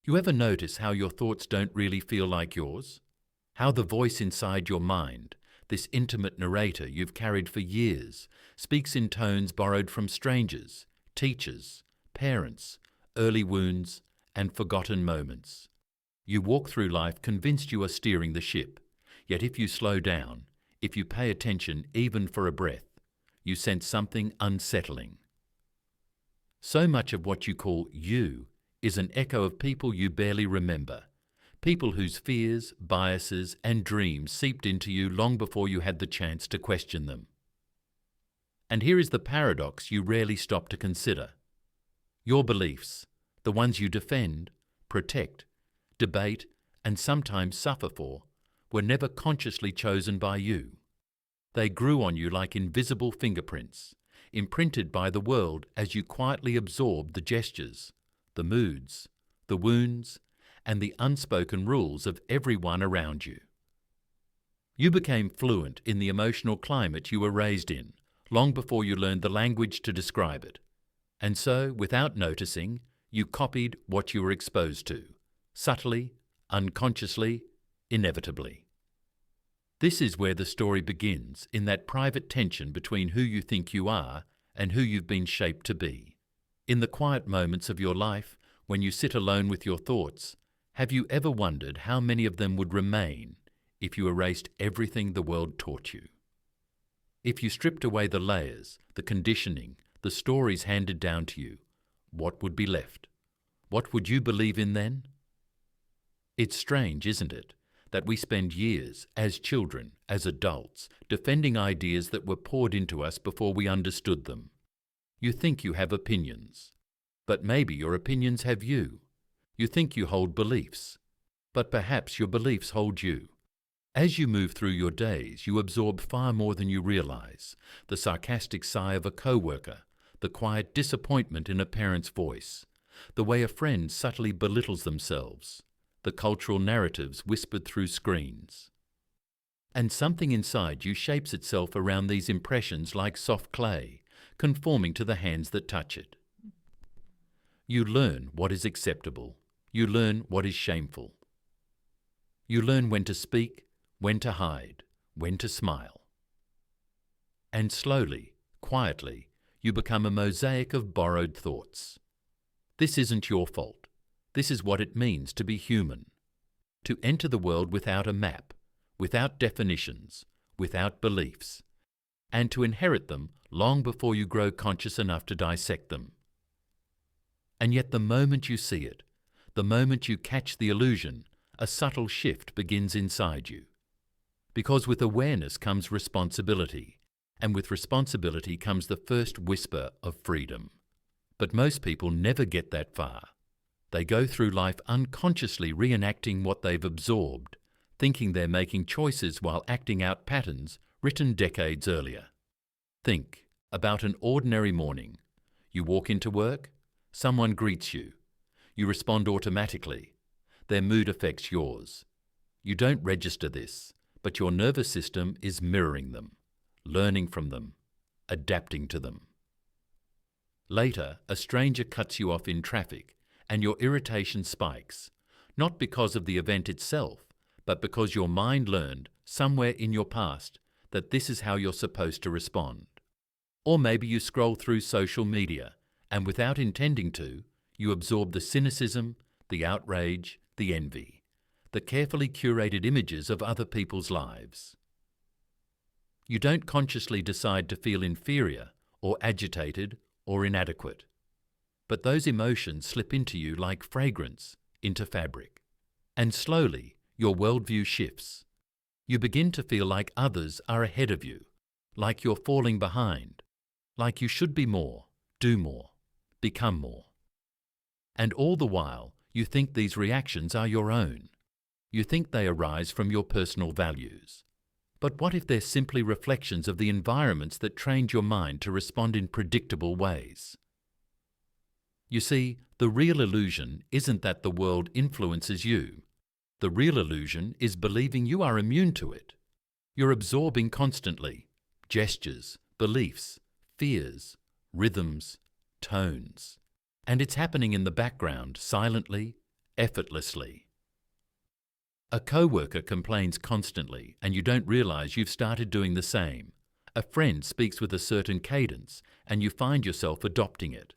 You ever notice how your thoughts don't really feel like yours? How the voice inside your mind, this intimate narrator you've carried for years, speaks in tones borrowed from strangers, teachers, parents, early wounds, and forgotten moments. You walk through life convinced you are steering the ship, yet if you slow down, if you pay attention even for a breath, you sense something unsettling. So much of what you call you is an echo of people you barely remember, people whose fears, biases, and dreams seeped into you long before you had the chance to question them. And here is the paradox you rarely stop to consider. Your beliefs, the ones you defend, protect, debate, and sometimes suffer for, were never consciously chosen by you. They grew on you like invisible fingerprints, imprinted by the world as you quietly absorbed the gestures, the moods, the wounds, and the unspoken rules of everyone around you. You became fluent in the emotional climate you were raised in, long before you learned the language to describe it. And so, without noticing, you copied what you were exposed to, subtly, unconsciously, inevitably. This is where the story begins, in that private tension between who you think you are and who you've been shaped to be. In the quiet moments of your life, when you sit alone with your thoughts, have you ever wondered how many of them would remain if you erased everything the world taught you? If you stripped away the layers, the conditioning, the stories handed down to you, what would be left? What would you believe in then? It's strange, isn't it, that we spend years, as children, as adults, defending ideas that were poured into us before we understood them. You think you have opinions, but maybe your opinions have you. You think you hold beliefs, but perhaps your beliefs hold you. As you move through your days, you absorb far more than you realize. The sarcastic sigh of a coworker, the quiet disappointment in a parent's voice, the way a friend subtly belittles themselves, the cultural narratives whispered through screens. And something inside you shapes itself around these impressions like soft clay, conforming to the hands that touch it. You learn what is acceptable. You learn what is shameful. You learn when to speak, when to hide, when to smile. And slowly, quietly, you become a mosaic of borrowed thoughts. This isn't your fault. This is what it means to be human. To enter the world without a map, without definitions, without beliefs, and to inherit them long before you grow conscious enough to dissect them. And yet the moment you see it, the moment you catch the illusion, a subtle shift begins inside you. Because with awareness comes responsibility, and with responsibility comes the first whisper of freedom. But most people never get that far. They go through life unconsciously reenacting what they've absorbed, thinking they're making choices while acting out patterns written decades earlier. Think about an ordinary morning. You walk into work, someone greets you. You respond automatically. Their mood affects yours. You don't register this, but your nervous system is mirroring them, learning from them, adapting to them. Later, a stranger cuts you off in traffic, and your irritation spikes, not because of the event itself, but because your mind learned, somewhere in your past, that this is how you're supposed to respond. Or maybe you scroll through social media, and without intending to, you absorb the cynicism, the outrage, the envy, the carefully curated images of other people's lives. You don't consciously decide to feel inferior, or agitated, or inadequate. But those emotions slip into you like fragrance into fabric. And slowly, your worldview shifts. You begin to feel like others are ahead of you, like you're falling behind, like you should be more, do more, become more. And all the while, you think these reactions are your own. You think they arise from your personal values. But what if they're simply reflections of the environments that trained your mind to respond in predictable ways? You see, the real illusion isn't that the world influences you. The real illusion is believing you are immune to it. You're absorbing constantly gestures, beliefs, fears, rhythms, tones. And it's happening in the background, silently, effortlessly. A coworker complains constantly and you don't realize you've started doing the same. A friend speaks with a certain cadence and you find yourself adopting it.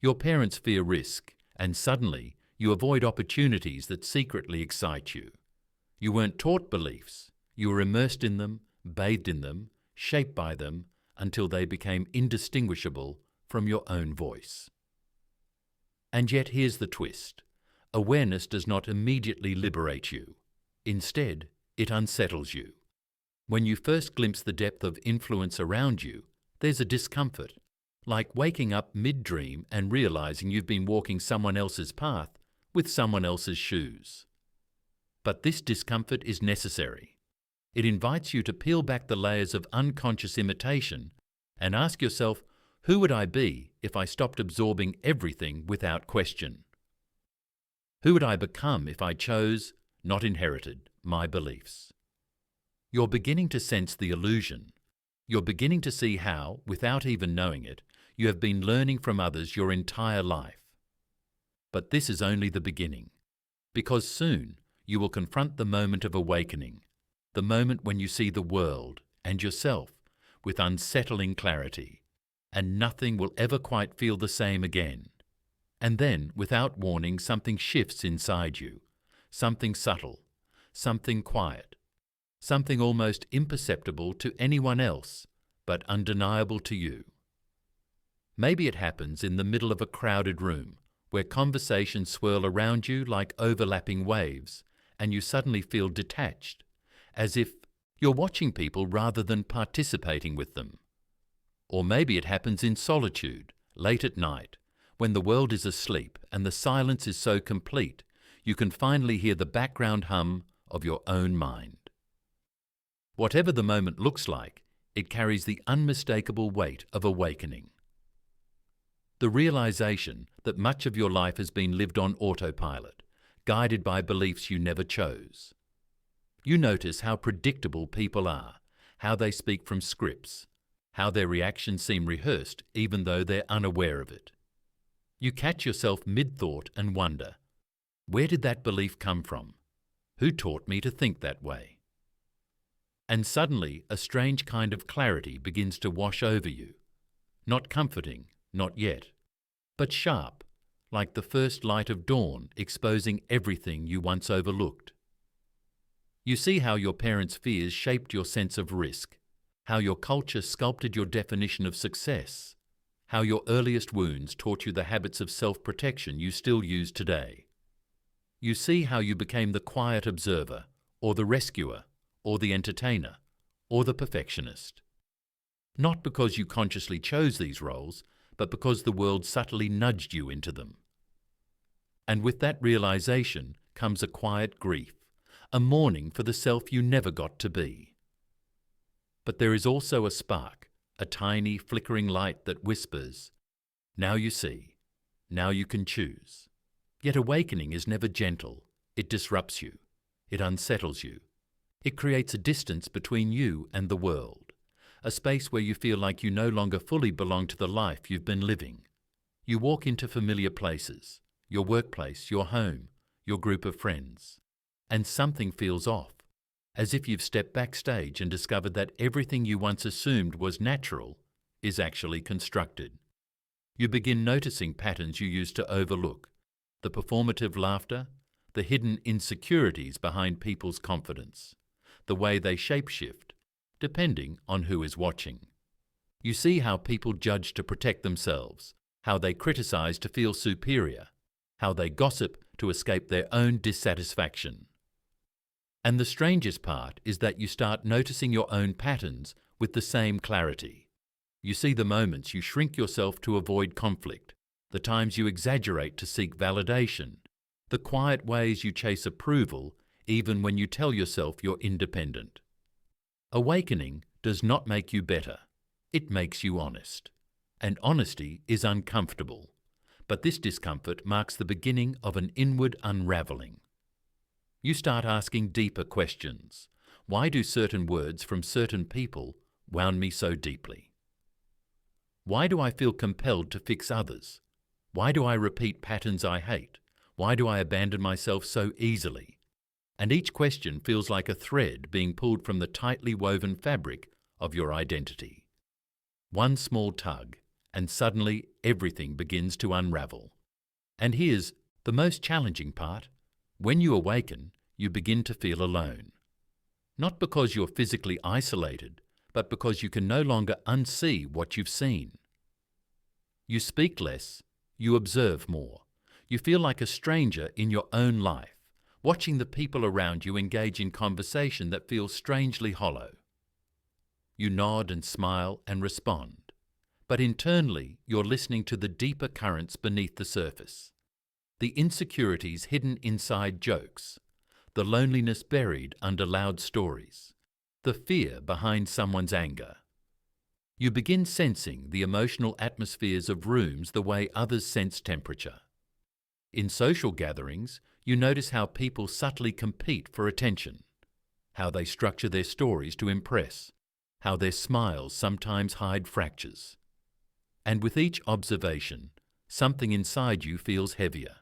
Your parents fear risk and suddenly you avoid opportunities that secretly excite you. You weren't taught beliefs. You were immersed in them, bathed in them, shaped by them until they became indistinguishable from your own voice. And yet here's the twist. Awareness does not immediately liberate you. Instead, it unsettles you. When you first glimpse the depth of influence around you, there's a discomfort, like waking up mid-dream and realizing you've been walking someone else's path with someone else's shoes. But this discomfort is necessary. It invites you to peel back the layers of unconscious imitation and ask yourself, who would I be if I stopped absorbing everything without question? Who would I become if I chose, not inherited, my beliefs? You're beginning to sense the illusion. You're beginning to see how, without even knowing it, you have been learning from others your entire life. But this is only the beginning, because soon you will confront the moment of awakening, the moment when you see the world and yourself with unsettling clarity, and nothing will ever quite feel the same again. And then, without warning, something shifts inside you, something subtle, something quiet, something almost imperceptible to anyone else, but undeniable to you. Maybe it happens in the middle of a crowded room, where conversations swirl around you like overlapping waves, and you suddenly feel detached, as if you're watching people rather than participating with them. Or maybe it happens in solitude, late at night, when the world is asleep and the silence is so complete, you can finally hear the background hum of your own mind. Whatever the moment looks like, it carries the unmistakable weight of awakening. The realization that much of your life has been lived on autopilot, guided by beliefs you never chose. You notice how predictable people are, how they speak from scripts, how their reactions seem rehearsed even though they're unaware of it. You catch yourself mid-thought and wonder, where did that belief come from? Who taught me to think that way? And suddenly a strange kind of clarity begins to wash over you. Not comforting, not yet, but sharp, like the first light of dawn exposing everything you once overlooked. You see how your parents' fears shaped your sense of risk, how your culture sculpted your definition of success, how your earliest wounds taught you the habits of self-protection you still use today. You see how you became the quiet observer, or the rescuer, or the entertainer, or the perfectionist. Not because you consciously chose these roles, but because the world subtly nudged you into them. And with that realization comes a quiet grief, a mourning for the self you never got to be. But there is also a spark, a tiny flickering light that whispers, now you see, now you can choose. Yet awakening is never gentle. It disrupts you. It unsettles you. It creates a distance between you and the world, a space where you feel like you no longer fully belong to the life you've been living. You walk into familiar places, your workplace, your home, your group of friends, and something feels off. As if you've stepped backstage and discovered that everything you once assumed was natural is actually constructed. You begin noticing patterns you used to overlook, the performative laughter, the hidden insecurities behind people's confidence, the way they shapeshift, depending on who is watching. You see how people judge to protect themselves, how they criticize to feel superior, how they gossip to escape their own dissatisfaction. And the strangest part is that you start noticing your own patterns with the same clarity. You see the moments you shrink yourself to avoid conflict, the times you exaggerate to seek validation, the quiet ways you chase approval even when you tell yourself you're independent. Awakening does not make you better. It makes you honest. And honesty is uncomfortable. But this discomfort marks the beginning of an inward unraveling. You start asking deeper questions. Why do certain words from certain people wound me so deeply? Why do I feel compelled to fix others? Why do I repeat patterns I hate? Why do I abandon myself so easily? And each question feels like a thread being pulled from the tightly woven fabric of your identity. One small tug, and suddenly everything begins to unravel. And here's the most challenging part. When you awaken, you begin to feel alone. Not because you're physically isolated, but because you can no longer unsee what you've seen. You speak less, you observe more. You feel like a stranger in your own life, watching the people around you engage in conversation that feels strangely hollow. You nod and smile and respond, but internally you're listening to the deeper currents beneath the surface. The insecurities hidden inside jokes, the loneliness buried under loud stories, the fear behind someone's anger. You begin sensing the emotional atmospheres of rooms the way others sense temperature. In social gatherings, you notice how people subtly compete for attention, how they structure their stories to impress, how their smiles sometimes hide fractures. And with each observation, something inside you feels heavier,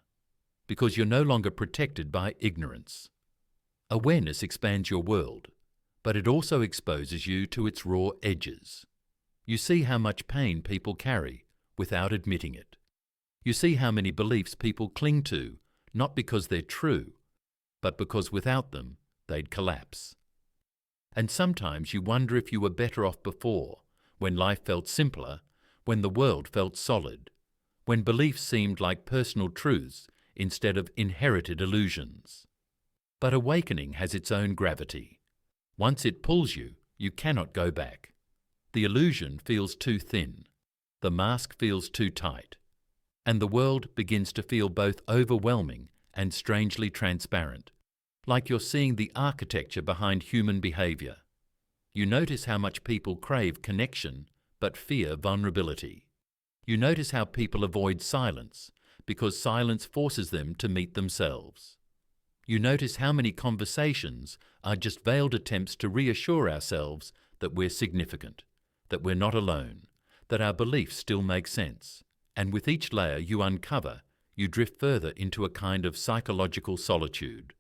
because you're no longer protected by ignorance. Awareness expands your world, but it also exposes you to its raw edges. You see how much pain people carry without admitting it. You see how many beliefs people cling to, not because they're true, but because without them, they'd collapse. And sometimes you wonder if you were better off before, when life felt simpler, when the world felt solid, when beliefs seemed like personal truths instead of inherited illusions. But awakening has its own gravity. Once it pulls you, you cannot go back. The illusion feels too thin. The mask feels too tight. And the world begins to feel both overwhelming and strangely transparent, like you're seeing the architecture behind human behavior. You notice how much people crave connection but fear vulnerability. You notice how people avoid silence because silence forces them to meet themselves. You notice how many conversations are just veiled attempts to reassure ourselves that we're significant, that we're not alone, that our beliefs still make sense. And with each layer you uncover, you drift further into a kind of psychological solitude,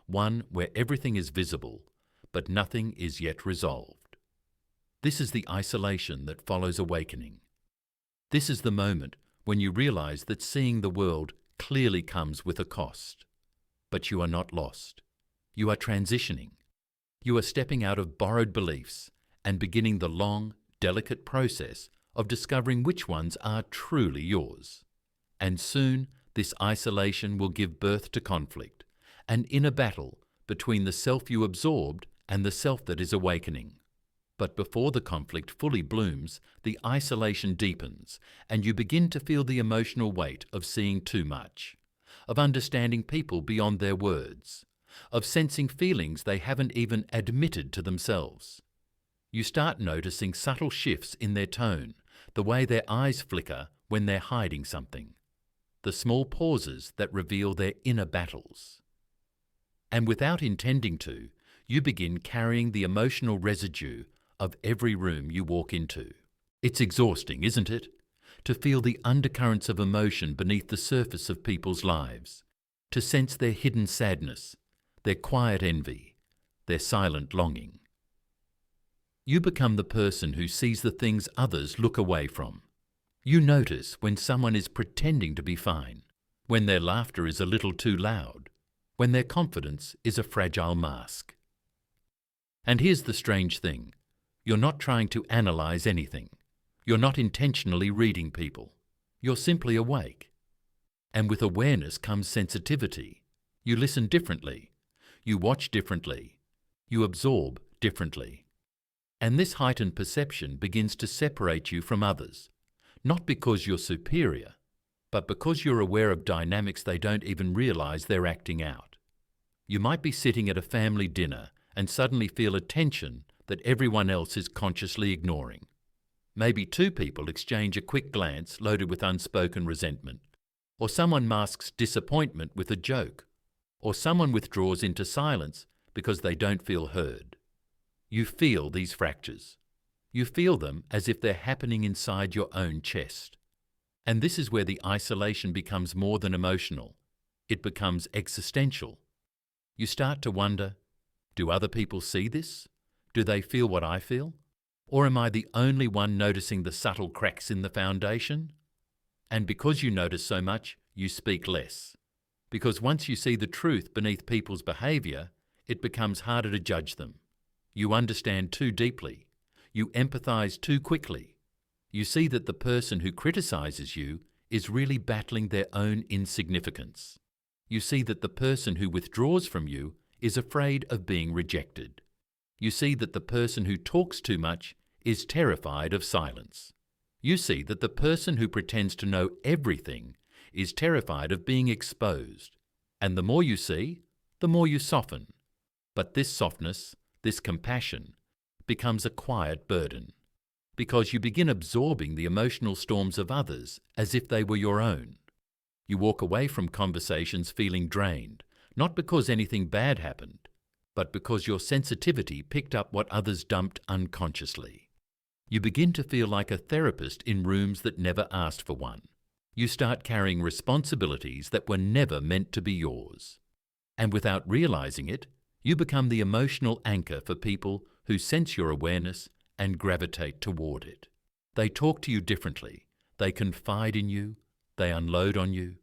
one where everything is visible, but nothing is yet resolved. This is the isolation that follows awakening. This is the moment when you realize that seeing the world clearly comes with a cost. But you are not lost. You are transitioning. You are stepping out of borrowed beliefs and beginning the long, delicate process of discovering which ones are truly yours. And soon, this isolation will give birth to conflict, an inner battle between the self you absorbed and the self that is awakening. But before the conflict fully blooms, the isolation deepens, and you begin to feel the emotional weight of seeing too much, of understanding people beyond their words, of sensing feelings they haven't even admitted to themselves. You start noticing subtle shifts in their tone, the way their eyes flicker when they're hiding something, the small pauses that reveal their inner battles. And without intending to, you begin carrying the emotional residue of every room you walk into. It's exhausting, isn't it? To feel the undercurrents of emotion beneath the surface of people's lives, to sense their hidden sadness, their quiet envy, their silent longing. You become the person who sees the things others look away from. You notice when someone is pretending to be fine, when their laughter is a little too loud, when their confidence is a fragile mask. And here's the strange thing. You're not trying to analyze anything. You're not intentionally reading people. You're simply awake. And with awareness comes sensitivity. You listen differently. You watch differently. You absorb differently. And this heightened perception begins to separate you from others, not because you're superior, but because you're aware of dynamics they don't even realize they're acting out. You might be sitting at a family dinner and suddenly feel a tension that everyone else is consciously ignoring. Maybe two people exchange a quick glance loaded with unspoken resentment, or someone masks disappointment with a joke, or someone withdraws into silence because they don't feel heard. You feel these fractures. You feel them as if they're happening inside your own chest. And this is where the isolation becomes more than emotional. It becomes existential. You start to wonder, do other people see this? Do they feel what I feel? Or am I the only one noticing the subtle cracks in the foundation? And because you notice so much, you speak less. Because once you see the truth beneath people's behaviour, it becomes harder to judge them. You understand too deeply. You empathise too quickly. You see that the person who criticises you is really battling their own insignificance. You see that the person who withdraws from you is afraid of being rejected. You see that the person who talks too much is terrified of silence. You see that the person who pretends to know everything is terrified of being exposed. And the more you see, the more you soften. But this softness, this compassion, becomes a quiet burden, because you begin absorbing the emotional storms of others as if they were your own. You walk away from conversations feeling drained, not because anything bad happened, but because your sensitivity picked up what others dumped unconsciously. You begin to feel like a therapist in rooms that never asked for one. You start carrying responsibilities that were never meant to be yours. And without realizing it, you become the emotional anchor for people who sense your awareness and gravitate toward it. They talk to you differently. They confide in you. They unload on you.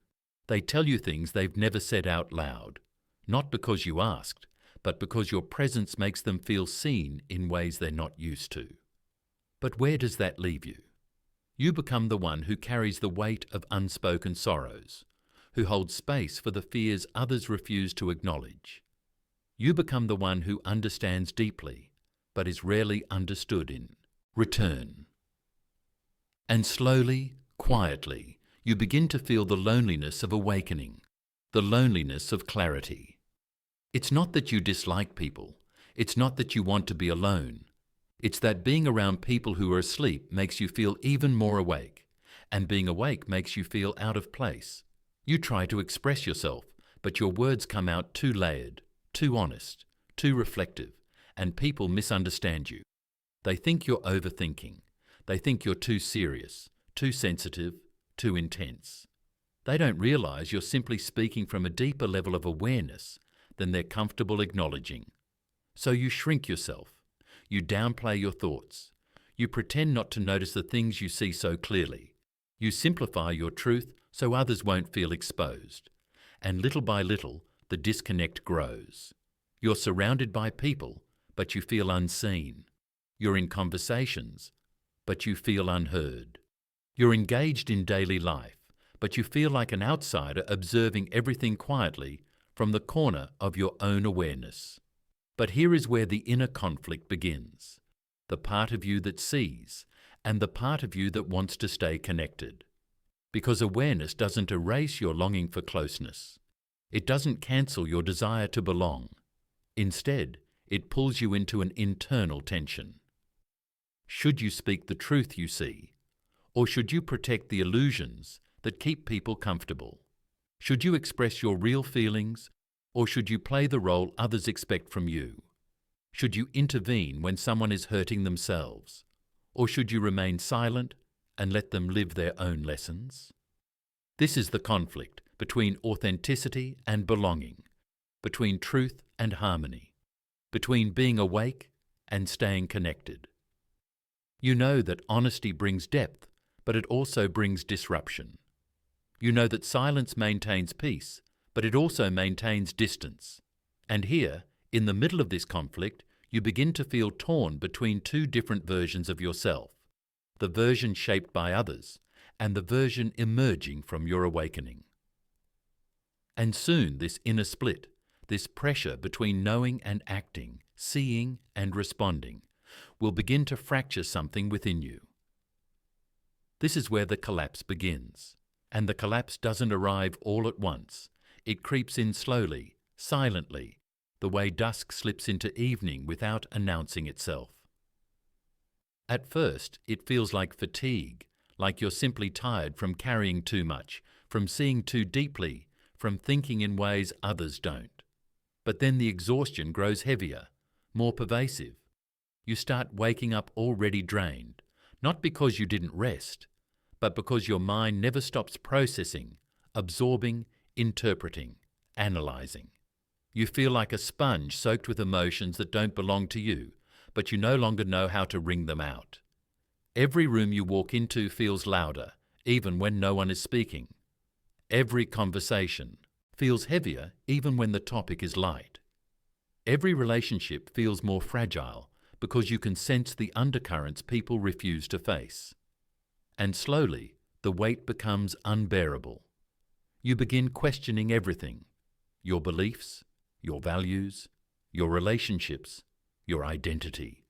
They tell you things they've never said out loud, not because you asked, but because your presence makes them feel seen in ways they're not used to. But where does that leave you? You become the one who carries the weight of unspoken sorrows, who holds space for the fears others refuse to acknowledge. You become the one who understands deeply, but is rarely understood in return. And slowly, quietly, you begin to feel the loneliness of awakening, the loneliness of clarity. It's not that you dislike people. It's not that you want to be alone. It's that being around people who are asleep makes you feel even more awake, and being awake makes you feel out of place. You try to express yourself, but your words come out too layered, too honest, too reflective, and people misunderstand you. They think you're overthinking. They think you're too serious, too sensitive, too intense. They don't realize you're simply speaking from a deeper level of awareness than they're comfortable acknowledging. So you shrink yourself. You downplay your thoughts. You pretend not to notice the things you see so clearly. You simplify your truth so others won't feel exposed. And little by little, the disconnect grows. You're surrounded by people, but you feel unseen. You're in conversations, but you feel unheard. You're engaged in daily life, but you feel like an outsider observing everything quietly from the corner of your own awareness. But here is where the inner conflict begins, the part of you that sees and the part of you that wants to stay connected. Because awareness doesn't erase your longing for closeness. It doesn't cancel your desire to belong. Instead, it pulls you into an internal tension. Should you speak the truth you see, or should you protect the illusions that keep people comfortable? Should you express your real feelings, or should you play the role others expect from you? Should you intervene when someone is hurting themselves, or should you remain silent and let them live their own lessons? This is the conflict between authenticity and belonging, between truth and harmony, between being awake and staying connected. You know that honesty brings depth, but it also brings disruption. You know that silence maintains peace, but it also maintains distance. And here, in the middle of this conflict, you begin to feel torn between two different versions of yourself, the version shaped by others and the version emerging from your awakening. And soon this inner split, this pressure between knowing and acting, seeing and responding, will begin to fracture something within you. This is where the collapse begins. And the collapse doesn't arrive all at once. It creeps in slowly, silently, the way dusk slips into evening without announcing itself. At first, it feels like fatigue, like you're simply tired from carrying too much, from seeing too deeply, from thinking in ways others don't. But then the exhaustion grows heavier, more pervasive. You start waking up already drained, not because you didn't rest, but because your mind never stops processing, absorbing, interpreting. analyzing. You feel like a sponge soaked with emotions that don't belong to you, but you no longer know how to wring them out. Every room you walk into feels louder, even when no one is speaking. Every conversation feels heavier, even when the topic is light. Every relationship feels more fragile because you can sense the undercurrents people refuse to face. And slowly, the weight becomes unbearable. You begin questioning everything: your beliefs, your values, your relationships, your identity.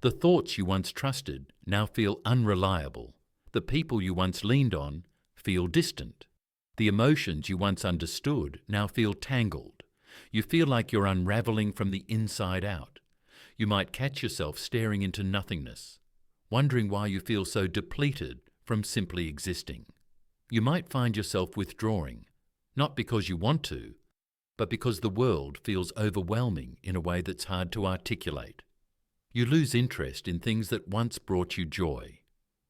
The thoughts you once trusted now feel unreliable. The people you once leaned on feel distant. The emotions you once understood now feel tangled. You feel like you're unraveling from the inside out. You might catch yourself staring into nothingness, wondering why you feel so depleted from simply existing. You might find yourself withdrawing, not because you want to, but because the world feels overwhelming in a way that's hard to articulate. You lose interest in things that once brought you joy.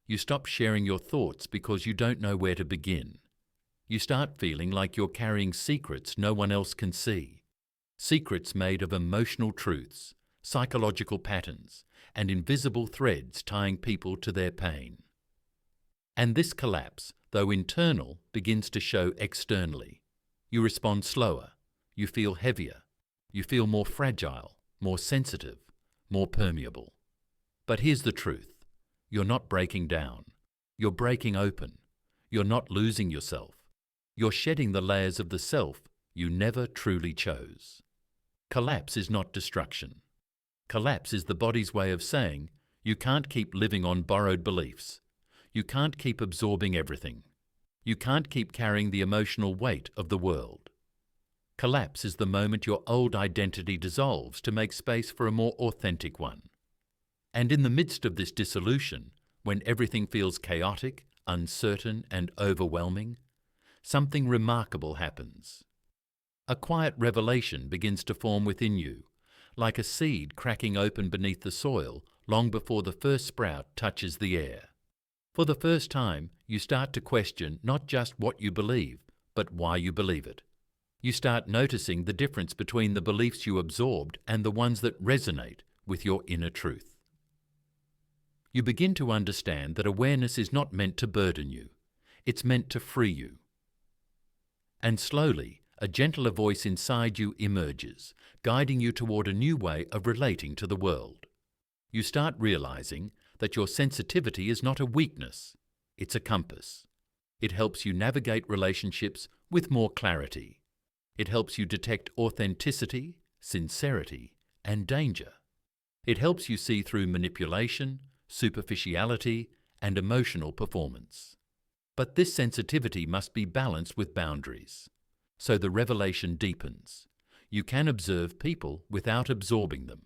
You stop sharing your thoughts because you don't know where to begin. You start feeling like you're carrying secrets no one else can see. Secrets made of emotional truths, psychological patterns, and invisible threads tying people to their pain. And this collapse, though internal, begins to show externally. You respond slower. You feel heavier. You feel more fragile, more sensitive, more permeable. But here's the truth. You're not breaking down. You're breaking open. You're not losing yourself. You're shedding the layers of the self you never truly chose. Collapse is not destruction. Collapse is the body's way of saying, you can't keep living on borrowed beliefs. You can't keep absorbing everything. You can't keep carrying the emotional weight of the world. Collapse is the moment your old identity dissolves to make space for a more authentic one. And in the midst of this dissolution, when everything feels chaotic, uncertain, and overwhelming, something remarkable happens. A quiet revelation begins to form within you, like a seed cracking open beneath the soil long before the first sprout touches the air. For the first time, you start to question not just what you believe, but why you believe it. You start noticing the difference between the beliefs you absorbed and the ones that resonate with your inner truth. You begin to understand that awareness is not meant to burden you. It's meant to free you. And slowly, a gentler voice inside you emerges, guiding you toward a new way of relating to the world. You start realizing that your sensitivity is not a weakness, it's a compass. It helps you navigate relationships with more clarity. It helps you detect authenticity, sincerity, and danger. It helps you see through manipulation, superficiality, and emotional performance. But this sensitivity must be balanced with boundaries. So the revelation deepens. You can observe people without absorbing them.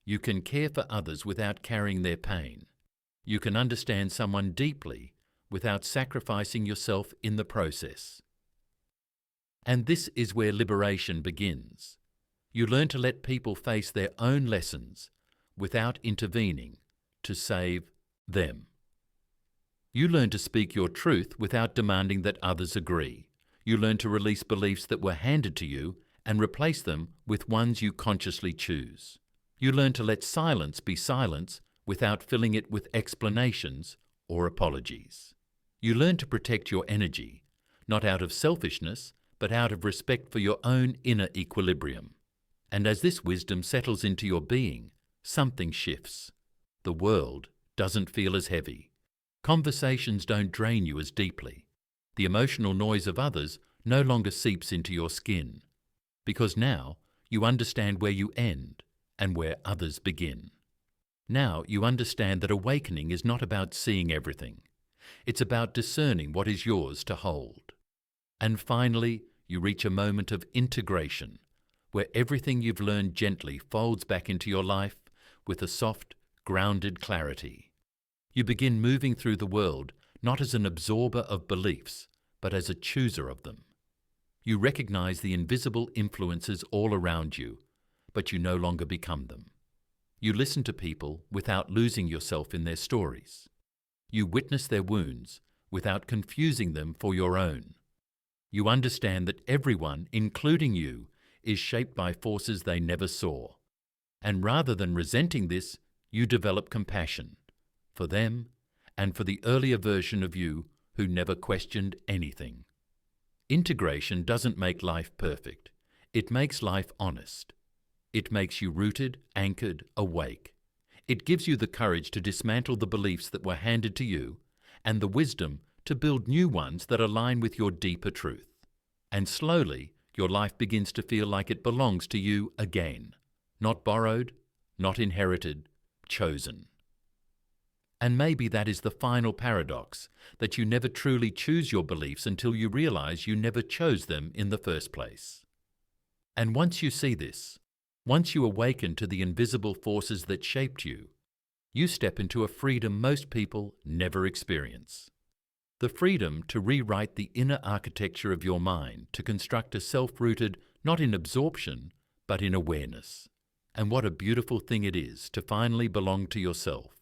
You can care for others without carrying their pain. You can understand someone deeply without sacrificing yourself in the process. And this is where liberation begins. You learn to let people face their own lessons without intervening to save them. You learn to speak your truth without demanding that others agree. You learn to release beliefs that were handed to you and replace them with ones you consciously choose. You learn to let silence be silence without filling it with explanations or apologies. You learn to protect your energy, not out of selfishness, but out of respect for your own inner equilibrium. And as this wisdom settles into your being, something shifts. The world doesn't feel as heavy. Conversations don't drain you as deeply. The emotional noise of others no longer seeps into your skin, because now you understand where you end and where others begin. Now you understand that awakening is not about seeing everything. It's about discerning what is yours to hold. And finally, you reach a moment of integration, where everything you've learned gently folds back into your life with a soft, grounded clarity. You begin moving through the world not as an absorber of beliefs, but as a chooser of them. You recognize the invisible influences all around you, but you no longer become them. You listen to people without losing yourself in their stories. You witness their wounds without confusing them for your own. You understand that everyone, including you, is shaped by forces they never saw. And rather than resenting this, you develop compassion for them and for the earlier version of you who never questioned anything. Integration doesn't make life perfect. It makes life honest. It makes you rooted, anchored, awake. It gives you the courage to dismantle the beliefs that were handed to you and the wisdom to build new ones that align with your deeper truth. And slowly, your life begins to feel like it belongs to you again. Not borrowed, not inherited, chosen. And maybe that is the final paradox, that you never truly choose your beliefs until you realize you never chose them in the first place. And once you see this, once you awaken to the invisible forces that shaped you, you step into a freedom most people never experience. The freedom to rewrite the inner architecture of your mind, to construct a self rooted not in absorption, but in awareness. And what a beautiful thing it is to finally belong to yourself,